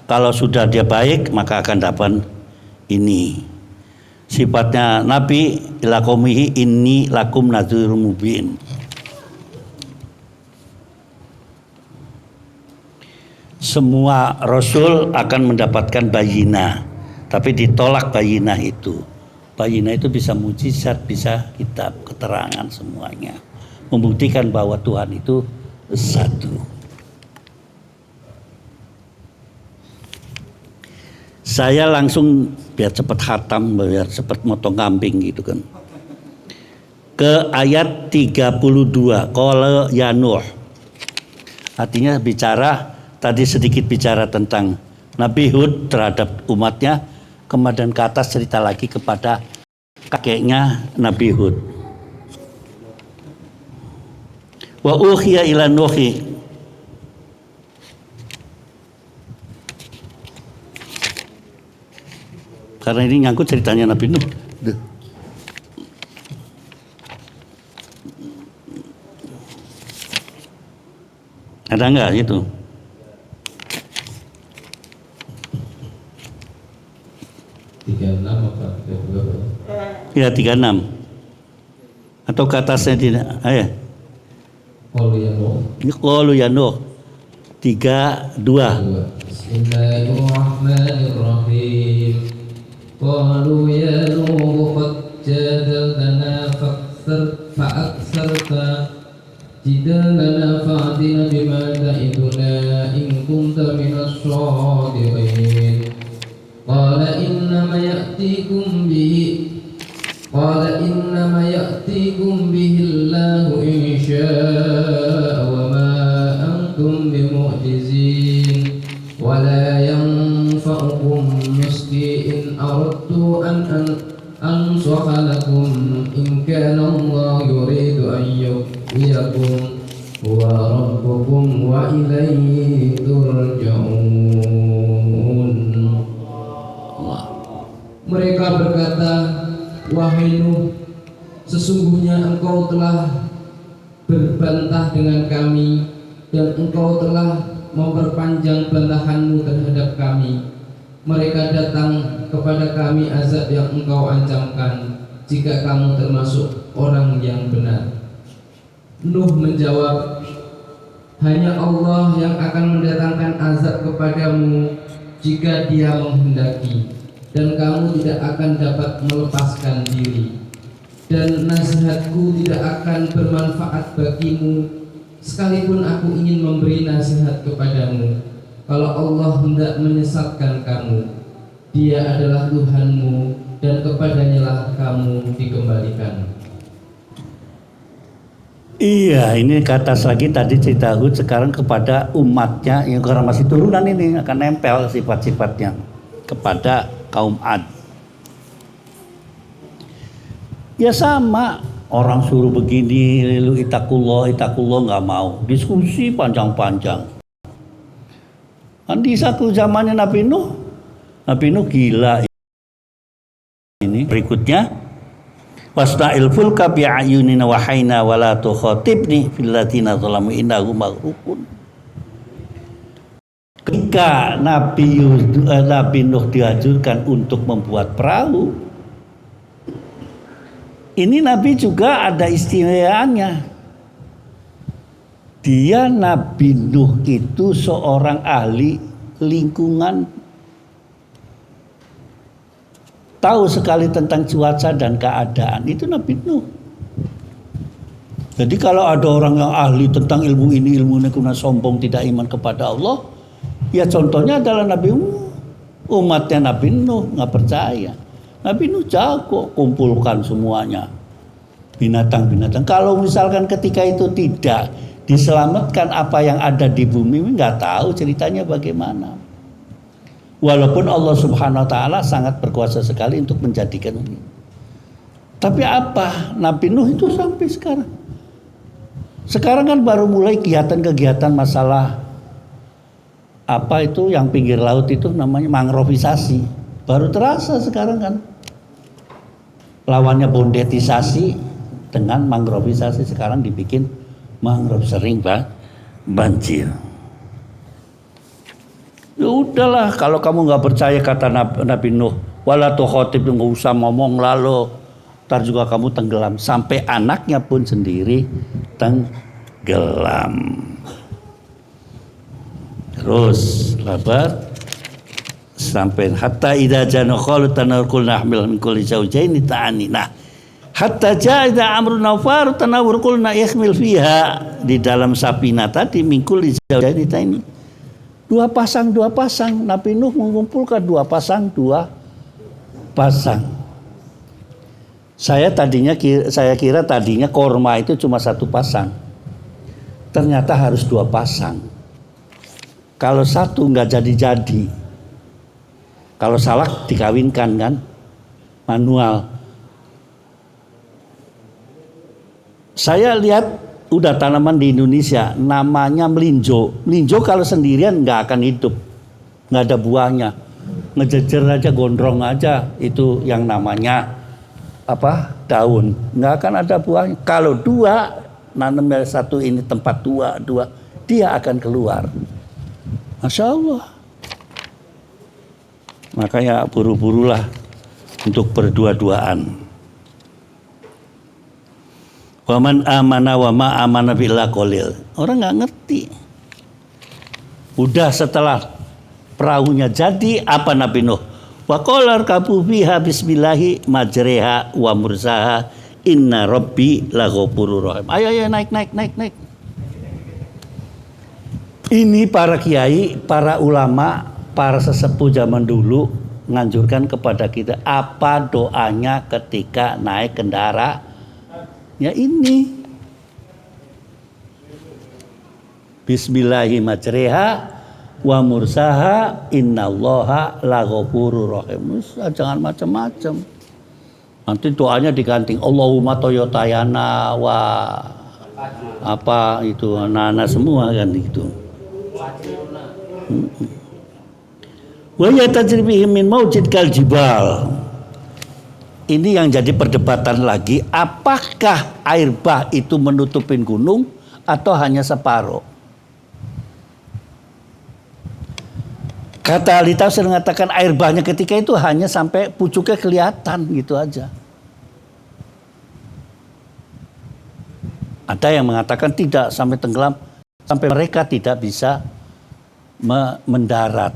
[SPEAKER 1] kalau sudah dia baik maka akan dapat ini. Sifatnya Nabi ila qaumihi inni lakum nadhirun mubin. Semua rasul akan mendapatkan bayinah, tapi ditolak bayinah itu. Bayinah itu bisa mujizat, bisa kitab, keterangan semuanya. Membuktikan bahwa Tuhan itu satu. Saya langsung biar cepat khatam, biar cepat motong kambing gitu kan. Ke ayat 32, qala ya Nuh. Artinya bicara, tadi sedikit bicara tentang Nabi Hud terhadap umatnya, kemudian ke atas cerita lagi kepada kakeknya Nabi Hud. Wa uhiya ila Nuhi. Karena ini nyangkut ceritanya Nabi Nuh. Ada enggak gitu? Ya 36. Atau ke atasnya tidak? Ayo. Qalu ya Nuh. 32.
[SPEAKER 2] Bismillahirrahmanirrahim. Qalu ya Nuh qad jadaltana fa'aksarta jidalana fa'atina bima ta'iduna in kunta minas shadiqin. Qala innama ya'tikum bihi Allahu in syaa wa ma antum bimu'jizin wa la yanfa'ukum nuski in aradtu an ansaha lakum in kana Allah yuridu an yughwiyakum huwa rabbukum wa ilayhi turja'un. Mereka berkata, wahai Nuh, sesungguhnya engkau telah berbantah dengan kami dan engkau telah memperpanjang bantahanmu terhadap kami. Mereka datang kepada kami azab yang engkau ancamkan jika kamu termasuk orang yang benar. Nuh menjawab, Hanya Allah yang akan mendatangkan azab kepadamu jika Dia menghendaki, dan kamu tidak akan dapat melepaskan diri. Dan nasihatku tidak akan bermanfaat bagimu, sekalipun aku ingin memberi nasihat kepadamu. Kalau Allah hendak menyesatkan kamu, Dia adalah Tuhanmu, dan kepadanya lah kamu dikembalikan.
[SPEAKER 1] Iya, ini ke atas lagi tadi cerita Hud, sekarang kepada umatnya yang karena masih turunan ini akan nempel sifat-sifatnya kepada kaum Ad. Ya sama, orang suruh begini, lu itakullah nggak mau, diskusi panjang-panjang. Kan di satu zamannya Nabi Nuh gila ini. Berikutnya, wasna'il fulka bi'ayunina wahayna wa la tukhatibni fil ladzina zalamu innahum maghraqun. Ketika Nabi Nuh dianjurkan untuk membuat perahu, ini Nabi juga ada istimewanya. Dia Nabi Nuh itu seorang ahli lingkungan, tahu sekali tentang cuaca dan keadaan. Itu Nabi Nuh. Jadi kalau ada orang yang ahli tentang ilmu ini kemudian sombong tidak iman kepada Allah, ya contohnya adalah Nabi Nuh. Umatnya Nabi Nuh nggak percaya. Nabi Nuh jago kumpulkan semuanya binatang-binatang. Kalau misalkan ketika itu tidak diselamatkan apa yang ada di bumi, nggak tahu ceritanya bagaimana. Walaupun Allah Subhanahu Wa Taala sangat berkuasa sekali untuk menjadikan ini. Tapi apa Nabi Nuh itu sampai sekarang? Sekarang kan baru mulai kegiatan-kegiatan masalah apa itu yang pinggir laut itu namanya mangrovisasi. Baru terasa sekarang kan. Lawannya bondetisasi dengan mangrovisasi, sekarang dibikin mangrove, sering banjir. Ya udahlah, kalau kamu nggak percaya kata Nabi Nuh, wala tukhotib, nggak usah ngomong lalu, ntar juga kamu tenggelam. Sampai anaknya pun sendiri tenggelam. Terus labar sampai hatta idza jana qalu tanarkul nahmil min kulli zawjaini ta'ani. Nah, hatta jaa amruna far tanawrukul na yakhmil fiha, di dalam sapina tadi min kulli zawjaini ta'ani. Dua pasang Nabi Nuh mengumpulkan dua pasang. Saya kira tadinya korma itu cuma satu pasang. Ternyata harus dua pasang. Kalau satu nggak jadi. Kalau salah dikawinkan kan, manual. Saya lihat udah tanaman di Indonesia namanya melinjo. Melinjo kalau sendirian nggak akan hidup, nggak ada buahnya, ngejejer aja, gondrong aja, itu yang namanya apa, daun, nggak akan ada buahnya. Kalau dua, nanam satu ini tempat dua, dia akan keluar. Masya Allah. Makanya buru-burulah untuk berdua-duaan. Waman amana wa ma amana billah qalil. Orang nggak ngerti. Udah setelah perahunya jadi, apa Nabi Nuh? Wa qala rkabu fiha bismillahi majreha wa mursaha inna rabbi laghafurur rahim. Ayo naik. Ini para kiai, para ulama, para sesepuh zaman dulu menganjurkan kepada kita apa doanya ketika naik kendaraan. Ya ini bismillahi majreha wa mursaha innallaha laghafurur rahim. Jangan macam-macam. Nanti doanya diganti Allahumma toyotayana wa apa itu anak-anak semua kan itu. Wa yatajribihim min maujid kal jibal. Ini yang jadi perdebatan lagi, apakah air bah itu menutupin gunung atau hanya separuh? Kata ahli tafsir mengatakan air bahnya ketika itu hanya sampai pucuknya kelihatan gitu aja. Ada yang mengatakan tidak, sampai tenggelam sampai mereka tidak bisa mendarat.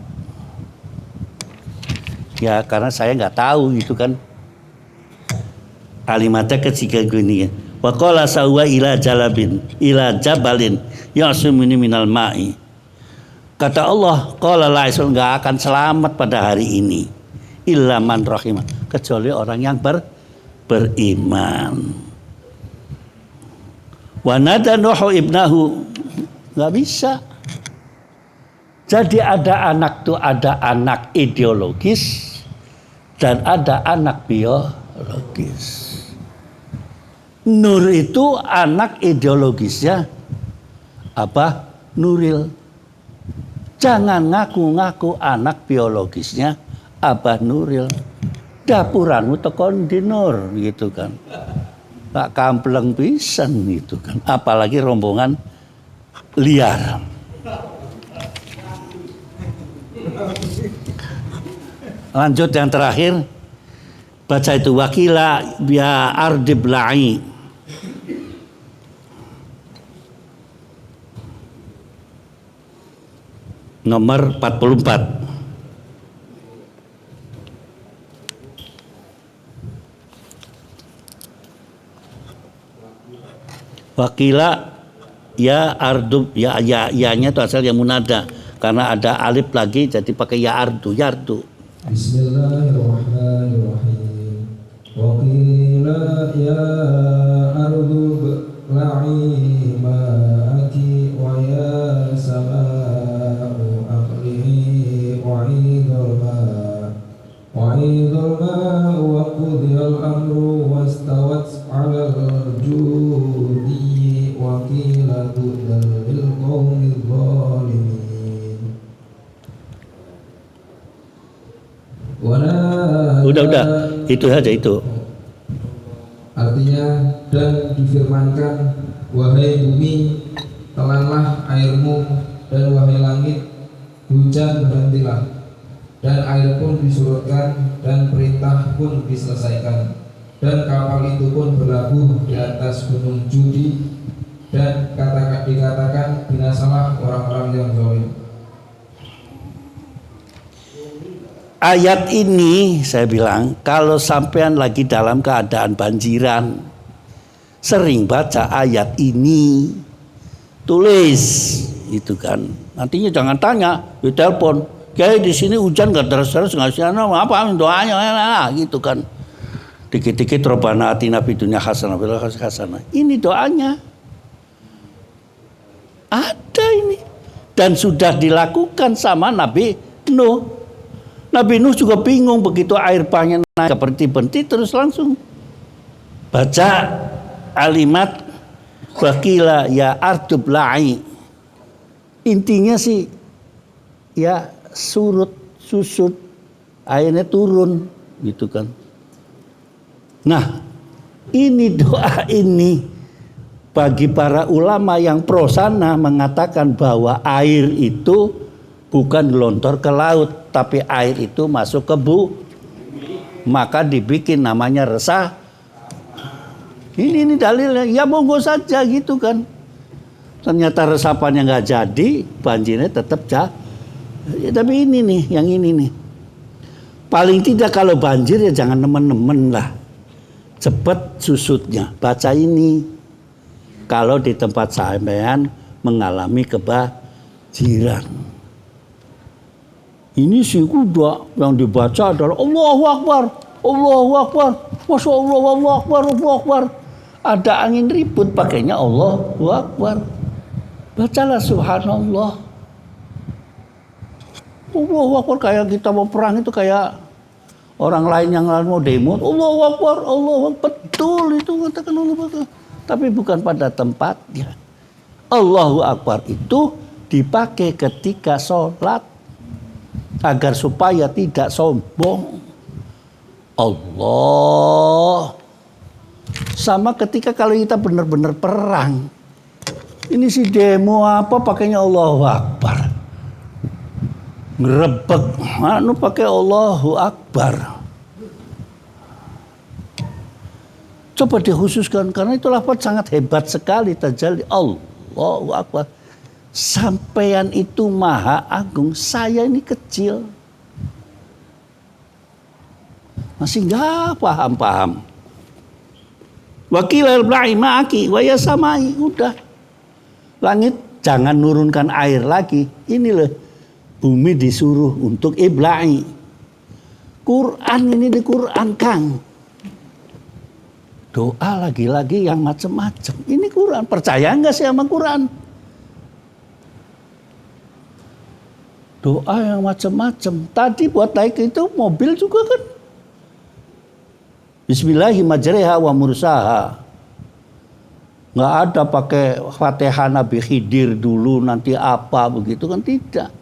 [SPEAKER 1] Ya karena saya nggak tahu gitu kan. Kalimatnya ketiga gini ya. Wa qala sawwa ila jabalin yasumuni minal ma'i. Kata Allah, qala la yasul, enggak akan selamat pada hari ini illa man rahimah, kecuali orang yang beriman. Wa nada Nuhu ibnahu, enggak bisa. Jadi ada anak tuh, ada anak ideologis dan ada anak biologis. Nur itu anak ideologisnya apa? Nuril. Jangan ngaku-ngaku anak biologisnya Abah Nuril. Dapuranmu tekon di Nur gitu kan. Tak kampleng pisan gitu kan. Apalagi rombongan liar. Lanjut yang terakhir. Baca itu wakila ya ardibla'i. Nomor 44. Wakila ya ardub, ya-nya itu asal yang munada karena ada alif lagi jadi pakai ya ardu.
[SPEAKER 2] Bismillahirrahmanirrahim. Wakila ya ardub la'i ma'aki wa ya sama'u aqlihi wa'idul ma'a wa qudiyal amru wastawat 'alal judi wa qila tudal lil qawmidh dhalimin.
[SPEAKER 1] Udah itu saja itu.
[SPEAKER 2] Artinya, dan difirmankan, wahai bumi, telanlah airmu, dan wahai langit, hujan berhentilah, dan air pun disurutkan, dan perintah pun diselesaikan, dan kapal itu pun berlabuh di atas gunung Judi, dan dikatakan binasalah orang-orang yang zalim.
[SPEAKER 1] Ayat ini saya bilang kalau sampean lagi dalam keadaan banjiran, sering baca ayat ini, tulis itu kan. Nantinya jangan tanya, di telepon, kayak di sini hujan gak terus ngasih apa doanya gitu kan. Dikit-dikit Rabbana atina fid dunya hasanah wa fil hasanah. Ini doanya. Ada ini dan sudah dilakukan sama Nabi Nuh. Nabi Nuh juga bingung begitu air banyak naik ke berhenti-berhenti terus langsung baca kalimat wakila ya ardub la'i. Intinya sih ya susut airnya turun gitu kan. Nah ini doa ini bagi para ulama yang pro sana mengatakan bahwa air itu bukan gelontor ke laut, tapi air itu masuk ke maka dibikin namanya resah. Ini dalilnya, ya monggo saja gitu kan. Ternyata resapannya nggak jadi, banjirnya tetap ya, tapi ini nih, yang ini nih. Paling tidak kalau banjir ya jangan nemen-nemen lah. Cepat susutnya, baca ini. Kalau di tempat sampean mengalami kebanjiran. Ini sih kuda yang dibaca adalah Allahu Akbar, Allahu Akbar, Masya Allah, Allahu Akbar, Allahu Akbar. Ada angin ribut pakainya Allahu Akbar. Bacalah Subhanallah. Allahu Akbar kayak kita mau perang itu kayak orang lain yang mau demo. Allahu Akbar, Allahu Akbar. Betul itu katakan Allahu Akbar. Tapi bukan pada tempatnya. Allahu Akbar itu dipakai ketika sholat. Agar supaya tidak sombong. Allah. Sama ketika kalau kita benar-benar perang. Ini si demo apa pakainya Allahu Akbar. Ngerebek. Pakai Allahu Akbar. Coba dikhususkan. Karena itu lafaz sangat hebat sekali. Tajalli Allahu Akbar. Sampean itu maha agung, saya ini kecil. Masih nggak paham-paham. Wakilal bla'i ma'aki wa yasamai. Udah. Langit jangan nurunkan air lagi. Ini loh. Bumi disuruh untuk ibla'i. Quran ini di Quran, Kang. Doa lagi-lagi yang macam-macam. Ini Quran. Percaya nggak sih sama Quran? Doa yang macam-macam. Tadi buat naik itu mobil juga kan. Bismillahirrahmanirrahim wa mursaha. Nggak ada pakai Fatihah Nabi Khidir dulu nanti apa begitu kan, tidak.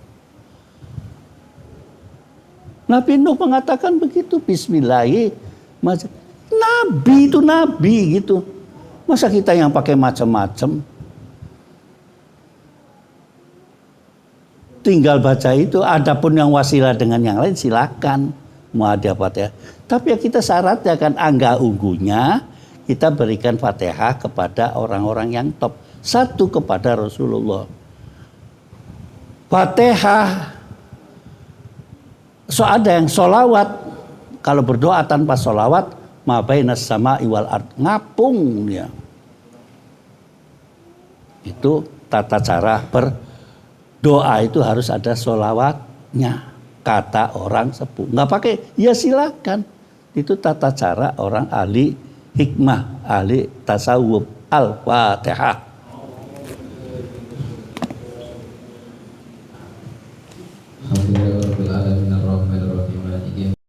[SPEAKER 1] Nabi Nuh mengatakan begitu, Bismillahirrahmanirrahim. Nabi itu nabi gitu. Masa kita yang pakai macam-macam? Tinggal baca itu, adapun yang wasilah dengan yang lain silakan. Mau ada Fatihah. Tapi ya kita syaratnya kan angga unggunya kita berikan Fatihah kepada orang-orang yang top. Satu kepada Rasulullah. Fatihah. So ada yang solawat. Kalau berdoa tanpa solawat, ma bainas sama'i wal ard, ngapung ya. Itu tata cara berdoa itu harus ada solawatnya. Kata orang sepuh. Nggak pakai, ya silakan. Itu tata cara orang ahli hikmah, ahli tasawuf. Al-Fatihah.